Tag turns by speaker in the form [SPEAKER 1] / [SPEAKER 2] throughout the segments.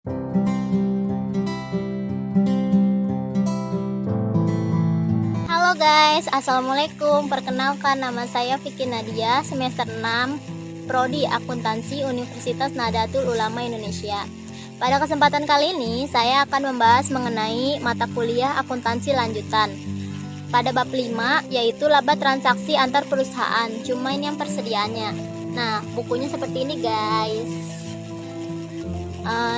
[SPEAKER 1] Halo guys, assalamualaikum. Perkenalkan, nama saya Vicky Nadia, semester 6, Prodi Akuntansi Universitas Nahdlatul Ulama Indonesia. Pada kesempatan kali ini, saya akan membahas mengenai mata kuliah akuntansi lanjutan pada bab 5, yaitu laba transaksi antar perusahaan. Cuma ini yang persediaannya. Nah, bukunya seperti ini guys.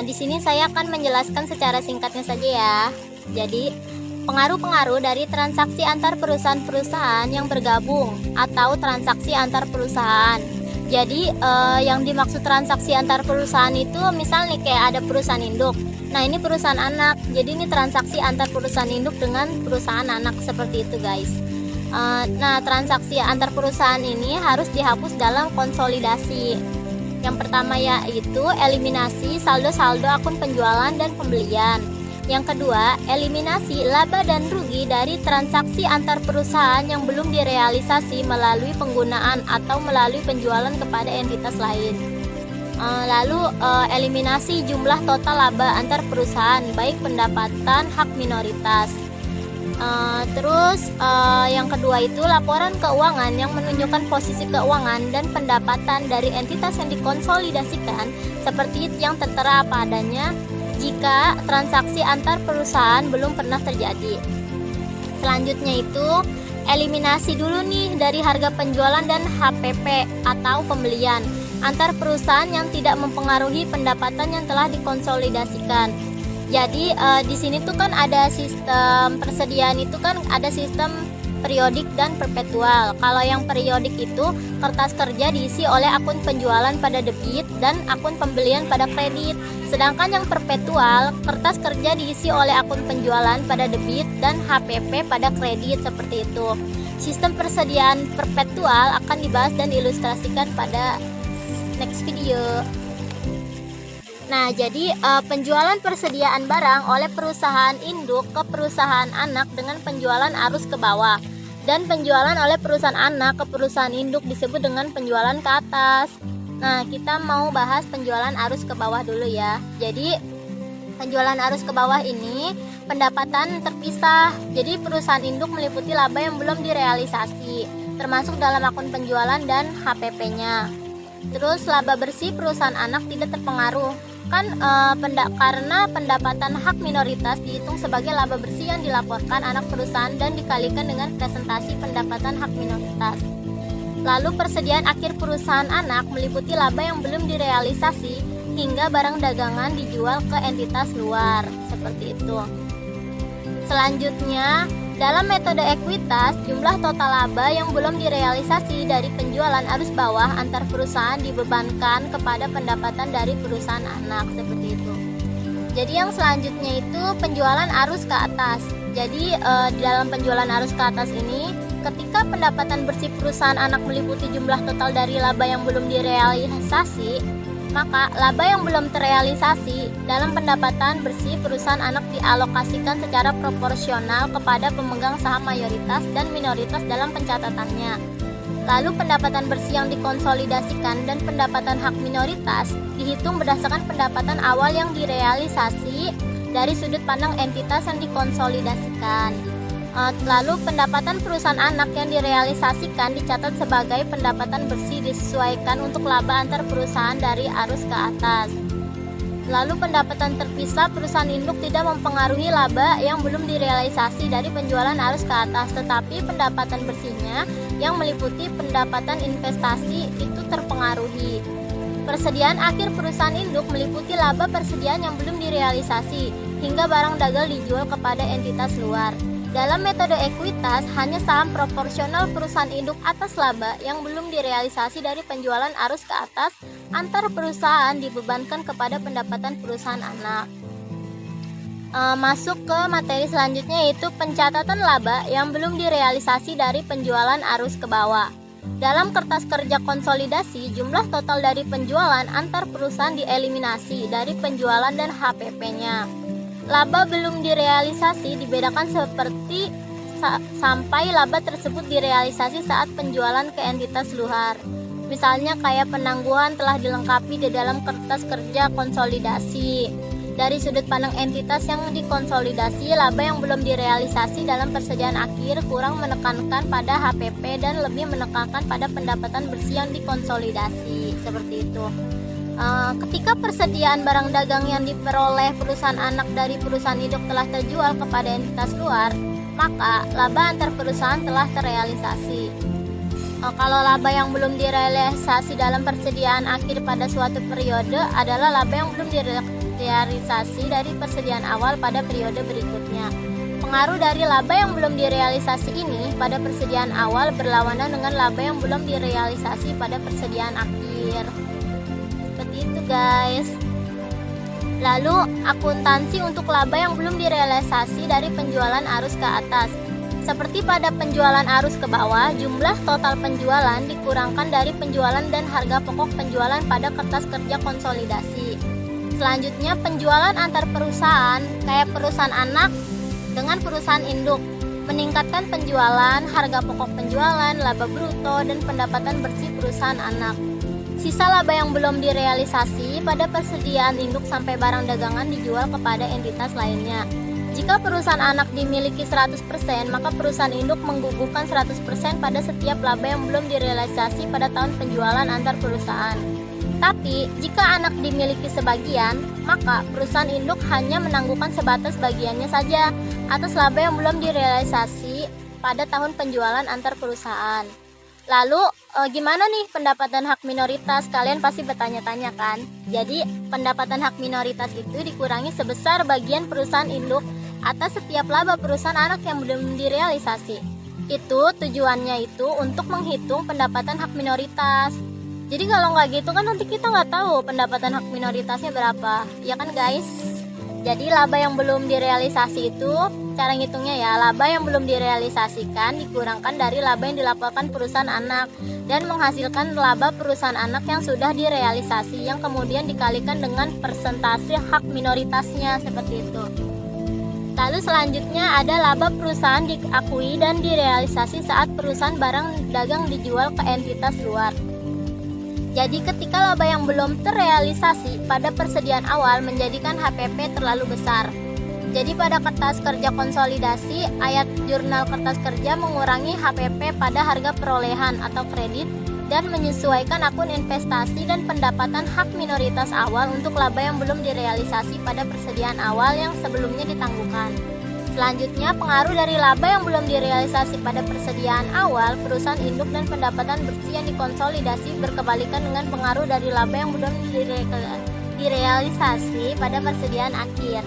[SPEAKER 1] Di sini saya akan menjelaskan secara singkatnya saja ya. Jadi, pengaruh-pengaruh dari transaksi antar perusahaan-perusahaan yang bergabung atau transaksi antar perusahaan. Jadi yang dimaksud transaksi antar perusahaan itu misal nih kayak ada perusahaan induk. Nah, ini perusahaan anak. Jadi ini transaksi antar perusahaan induk dengan perusahaan anak, seperti itu guys. Nah, transaksi antar perusahaan ini harus dihapus dalam konsolidasi. Yang pertama yaitu eliminasi saldo-saldo akun penjualan dan pembelian. Yang kedua, eliminasi laba dan rugi dari transaksi antar perusahaan yang belum direalisasi melalui penggunaan atau melalui penjualan kepada entitas lain. Lalu eliminasi jumlah total laba antar perusahaan baik pendapatan hak minoritas. Terus yang kedua itu laporan keuangan yang menunjukkan posisi keuangan dan pendapatan dari entitas yang dikonsolidasikan seperti yang tertera apa adanya jika transaksi antar perusahaan belum pernah terjadi. Selanjutnya itu eliminasi dulu nih dari harga penjualan dan HPP atau pembelian antar perusahaan yang tidak mempengaruhi pendapatan yang telah dikonsolidasikan. Jadi di sini tuh kan ada sistem persediaan, itu kan ada sistem periodik dan perpetual. Kalau yang periodik itu kertas kerja diisi oleh akun penjualan pada debit dan akun pembelian pada kredit. Sedangkan yang perpetual, kertas kerja diisi oleh akun penjualan pada debit dan HPP pada kredit, seperti itu. Sistem persediaan perpetual akan dibahas dan diilustrasikan pada next video. Nah, jadi penjualan persediaan barang oleh perusahaan induk ke perusahaan anak dengan penjualan arus ke bawah, dan penjualan oleh perusahaan anak ke perusahaan induk disebut dengan penjualan ke atas. Nah, kita mau bahas penjualan arus ke bawah dulu ya. Jadi penjualan arus ke bawah ini pendapatan terpisah. Jadi perusahaan induk meliputi laba yang belum direalisasi, termasuk dalam akun penjualan dan HPP-nya. Terus laba bersih perusahaan anak tidak terpengaruh kan karena pendapatan hak minoritas dihitung sebagai laba bersih yang dilaporkan anak perusahaan dan dikalikan dengan presentasi pendapatan hak minoritas. Lalu persediaan akhir perusahaan anak meliputi laba yang belum direalisasi hingga barang dagangan dijual ke entitas luar, seperti itu. Selanjutnya, dalam metode ekuitas, jumlah total laba yang belum direalisasi dari penjualan arus bawah antar perusahaan dibebankan kepada pendapatan dari perusahaan anak, seperti itu. Jadi yang selanjutnya itu penjualan arus ke atas. Jadi di dalam penjualan arus ke atas ini, ketika pendapatan bersih perusahaan anak meliputi jumlah total dari laba yang belum direalisasi, maka laba yang belum terrealisasi dalam pendapatan bersih perusahaan anak dialokasikan secara proporsional kepada pemegang saham mayoritas dan minoritas dalam pencatatannya. Lalu pendapatan bersih yang dikonsolidasikan dan pendapatan hak minoritas dihitung berdasarkan pendapatan awal yang direalisasi dari sudut pandang entitas yang dikonsolidasikan. Lalu pendapatan perusahaan anak yang direalisasikan dicatat sebagai pendapatan bersih disesuaikan untuk laba antar perusahaan dari arus ke atas. Lalu pendapatan terpisah perusahaan induk tidak mempengaruhi laba yang belum direalisasi dari penjualan arus ke atas, tetapi pendapatan bersihnya yang meliputi pendapatan investasi itu terpengaruhi. Persediaan akhir perusahaan induk meliputi laba persediaan yang belum direalisasi hingga barang dagang dijual kepada entitas luar. Dalam metode ekuitas, hanya saham proporsional perusahaan induk atas laba yang belum direalisasi dari penjualan arus ke atas antar perusahaan dibebankan kepada pendapatan perusahaan anak. Masuk ke materi selanjutnya, yaitu pencatatan laba yang belum direalisasi dari penjualan arus ke bawah. Dalam kertas kerja konsolidasi, jumlah total dari penjualan antar perusahaan dieliminasi dari penjualan dan HPP-nya. Laba belum direalisasi dibedakan seperti sampai laba tersebut direalisasi saat penjualan ke entitas luar. Misalnya kayak penangguhan telah dilengkapi di dalam kertas kerja konsolidasi. Dari sudut pandang entitas yang dikonsolidasi, laba yang belum direalisasi dalam persediaan akhir kurang menekankan pada HPP dan lebih menekankan pada pendapatan bersih yang dikonsolidasi. Seperti itu. Ketika persediaan barang dagang yang diperoleh perusahaan anak dari perusahaan induk telah terjual kepada entitas luar, maka laba antar perusahaan telah terrealisasi. Kalau laba yang belum direalisasi dalam persediaan akhir pada suatu periode adalah laba yang belum direalisasi dari persediaan awal pada periode berikutnya. Pengaruh dari laba yang belum direalisasi ini pada persediaan awal berlawanan dengan laba yang belum direalisasi pada persediaan akhir. Seperti itu guys. Lalu akuntansi untuk laba yang belum direalisasi dari penjualan arus ke atas. Seperti pada penjualan arus ke bawah, jumlah total penjualan dikurangkan dari penjualan dan harga pokok penjualan pada kertas kerja konsolidasi. Selanjutnya penjualan antar perusahaan, kayak perusahaan anak dengan perusahaan induk, meningkatkan penjualan, harga pokok penjualan, laba bruto, dan pendapatan bersih perusahaan anak. Sisa laba yang belum direalisasi pada persediaan induk sampai barang dagangan dijual kepada entitas lainnya. Jika perusahaan anak dimiliki 100%, maka perusahaan induk menggugurkan 100% pada setiap laba yang belum direalisasi pada tahun penjualan antar perusahaan. Tapi, jika anak dimiliki sebagian, maka perusahaan induk hanya menangguhkan sebatas bagiannya saja atas laba yang belum direalisasi pada tahun penjualan antar perusahaan. Lalu, gimana nih pendapatan hak minoritas? Kalian pasti bertanya-tanya kan? Jadi, pendapatan hak minoritas itu dikurangi sebesar bagian perusahaan induk atas setiap laba perusahaan anak yang belum direalisasi. Itu tujuannya itu untuk menghitung pendapatan hak minoritas. Jadi kalau nggak gitu kan nanti kita nggak tahu pendapatan hak minoritasnya berapa, ya kan guys? Jadi laba yang belum direalisasi itu cara ngitungnya ya, laba yang belum direalisasikan dikurangkan dari laba yang dilaporkan perusahaan anak dan menghasilkan laba perusahaan anak yang sudah direalisasi yang kemudian dikalikan dengan persentase hak minoritasnya, seperti itu. Lalu selanjutnya ada laba perusahaan diakui dan direalisasi saat perusahaan barang dagang dijual ke entitas luar. Jadi ketika laba yang belum terrealisasi pada persediaan awal menjadikan HPP terlalu besar. Jadi pada kertas kerja konsolidasi, ayat jurnal kertas kerja mengurangi HPP pada harga perolehan atau kredit dan menyesuaikan akun investasi dan pendapatan hak minoritas awal untuk laba yang belum direalisasi pada persediaan awal yang sebelumnya ditangguhkan. Selanjutnya, pengaruh dari laba yang belum direalisasi pada persediaan awal perusahaan induk dan pendapatan bersih yang dikonsolidasi berkebalikan dengan pengaruh dari laba yang belum direalisasi pada persediaan akhir.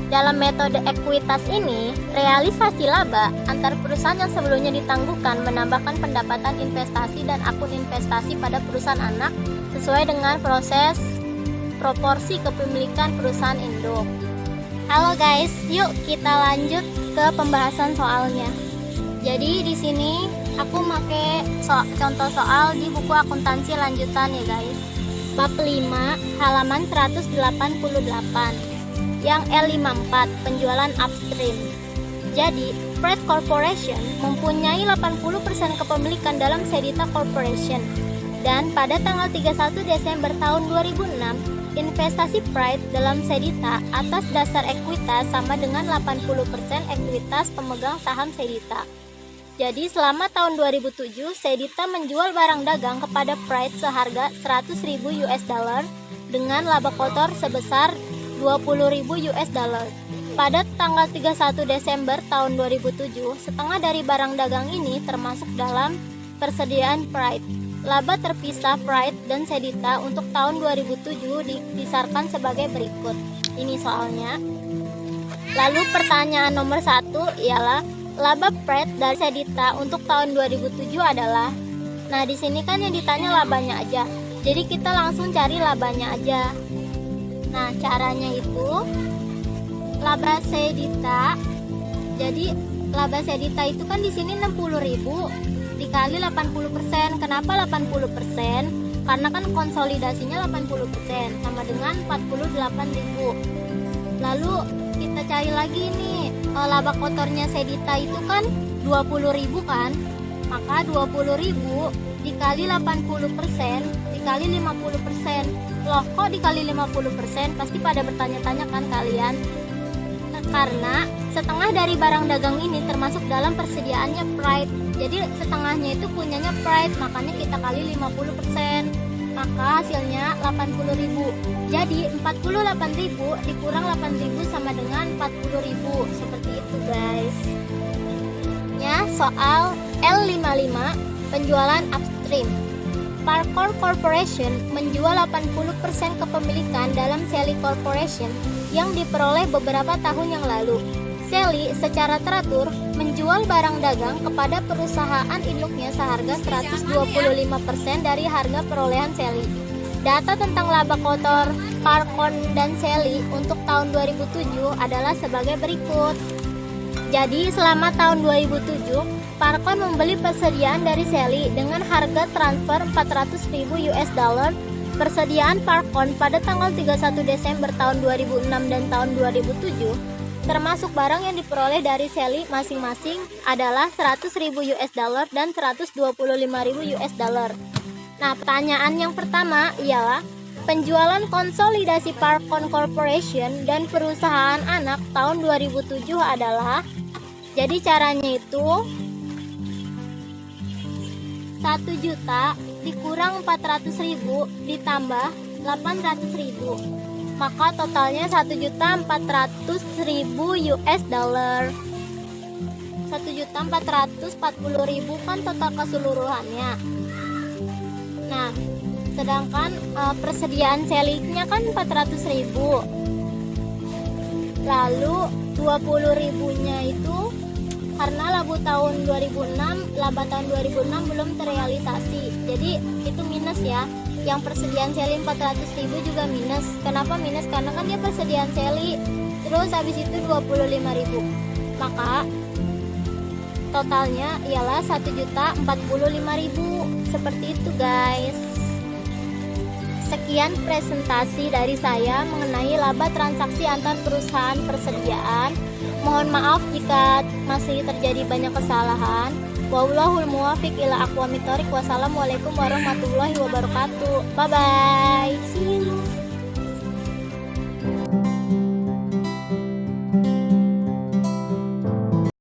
[SPEAKER 1] Dalam metode ekuitas ini, realisasi laba antar perusahaan yang sebelumnya ditangguhkan menambahkan pendapatan investasi dan akun investasi pada perusahaan anak sesuai dengan proses proporsi kepemilikan perusahaan induk. Halo guys, yuk kita lanjut ke pembahasan soalnya. Jadi di sini aku pakai contoh soal di buku akuntansi lanjutan ya guys. Bab 5 halaman 188. Yang L54, penjualan upstream. Jadi, Freight Corporation mempunyai 80% kepemilikan dalam Sedita Corporation. Dan pada tanggal 31 Desember tahun 2006, investasi Freight dalam Sedita atas dasar ekuitas sama dengan 80% ekuitas pemegang saham Sedita. Jadi, selama tahun 2007, Sedita menjual barang dagang kepada Freight seharga $100.000 dengan laba kotor sebesar $20.000. Pada tanggal 31 Desember tahun 2007, setengah dari barang dagang ini termasuk dalam persediaan Freight. Laba terpisah Freight dan Sedita untuk tahun 2007 dibesarkan sebagai berikut. Ini soalnya. Lalu pertanyaan nomor 1 ialah laba Freight dari Sedita untuk tahun 2007 adalah. Nah, di sini kan yang ditanya labanya aja. Jadi kita langsung cari labanya aja. Nah, caranya itu laba Sedita. Jadi laba Sedita itu kan di sini 60.000 dikali 80%. Kenapa 80%? Karena kan konsolidasinya 80% sama dengan 48.000. Lalu kita cari lagi nih, laba kotornya Sedita itu kan 20.000 kan? Maka 20.000 dikali 80% dikali 50%. Loh, kok dikali 50%? Pasti pada bertanya-tanya kan kalian? Nah, karena setengah dari barang dagang ini termasuk dalam persediaannya Pride. Jadi setengahnya itu punyanya Pride, makanya kita kali 50%. Maka hasilnya 80.000. Jadi 48.000 dikurang 8.000 sama dengan 40.000. Seperti itu guys. Ya, soal L55 penjualan upstream. Parkor Corporation menjual 80% kepemilikan dalam Sally Corporation yang diperoleh beberapa tahun yang lalu. Sally secara teratur menjual barang dagang kepada perusahaan induknya seharga 125% dari harga perolehan Sally. Data tentang laba kotor Parkon dan Sally untuk tahun 2007 adalah sebagai berikut. Jadi selama tahun 2007, Parkon membeli persediaan dari Sally dengan harga transfer 400.000 US dollar. Persediaan Parkon pada tanggal 31 Desember tahun 2006 dan tahun 2007 termasuk barang yang diperoleh dari Sally masing-masing adalah 100.000 US dollar dan 125.000 US dollar. Nah, pertanyaan yang pertama ialah penjualan konsolidasi Parkon Corporation dan perusahaan anak tahun 2007 adalah, jadi caranya itu 1 juta dikurang 400.000 ditambah 800.000. Maka totalnya 1.400.000 US dollar. 1.440.000 kan total keseluruhannya. Nah, sedangkan persediaan Sally-nya kan 400.000. Lalu 20.000-nya itu karena laba tahun 2006 belum terrealisasi. Jadi itu minus ya. Yang persediaan Sally 400.000 juga minus. Kenapa minus? Karena kan dia persediaan Sally. Terus habis itu 25.000. Maka totalnya ialah 1.045.000. Seperti itu guys. Sekian presentasi dari saya mengenai laba transaksi antar perusahaan persediaan. Mohon maaf jika masih terjadi banyak kesalahan. Wallahul muwaffiq ila aqwamit thoriq. Wassalamualaikum warahmatullahi wabarakatuh. Bye bye. See you.